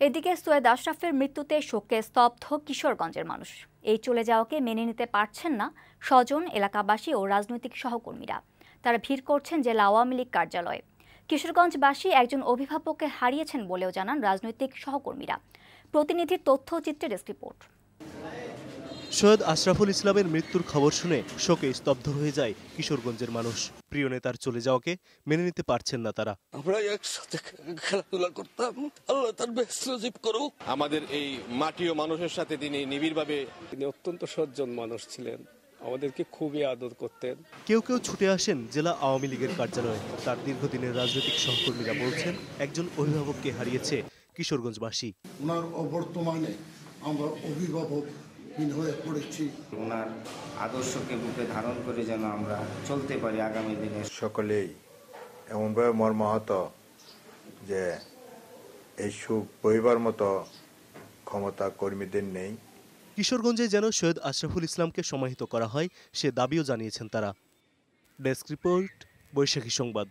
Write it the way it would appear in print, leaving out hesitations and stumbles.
এদিকে সৈয়দ আশরাফের মৃত্যুতে শোকে স্তব্ধ কিশোরগঞ্জের মানুষ। এই চলে যাওয়াকে মেনে নিতে পারছেন না স্বজন, এলাকাবাসী ও রাজনৈতিক সহকর্মীরা। তারা ভিড় করছেন জেলা আওয়ামী লীগ কার্যালয়ে। কিশোরগঞ্জবাসী একজন অভিভাবককে হারিয়েছেন বলেও জানান রাজনৈতিক সহকর্মীরা। প্রতিনিধির তথ্যচিত্রে ডেস্ক রিপোর্ট। সৈয়দ আশরাফুল ইসলামের মৃত্যুর খবর শুনে শোকে স্তব্ধ হয়ে যায় কিশোরগঞ্জের মানুষ। প্রিয় নেতার চলে যাওয়াকে মেনে নিতে পারছেন না তারা। আমরা একসাথে খেলাধুলা করতাম, আল্লাহ তার বেহেশত নসিব করুক। আমাদের এই মাটি ও মানুষের সাথে তিনি নিবিড়ভাবে, তিনি অত্যন্ত সজ্জন মানুষ ছিলেন, আমাদেরকে খুবই আদর করতেন। কেউ কেউ ছুটে আসেন জেলা আওয়ামী লীগের কার্যালয়ে। তার দীর্ঘদিনের রাজনৈতিক সহকর্মীরা বলছেন একজন অভিভাবককে হারিয়েছে কিশোরগঞ্জবাসী। ওনার অবর্তমানে আমরা অভিভাবক হয়ে পড়েছি। ওনার আদর্শকে বুকে ধারণ করে যেন আমরা চলতে পারি আগামী দিনে। সকলেই এমনভাবে মর্মাহত যে এই সুখ বইবার মতো ক্ষমতা কর্মীদের নেই। কিশোরগঞ্জে যেন সৈয়দ আশরাফুল ইসলামকে সমাহিত করা হয় সে দাবিও জানিয়েছেন তারা। ডেস্ক রিপোর্ট, বৈশাখী সংবাদ।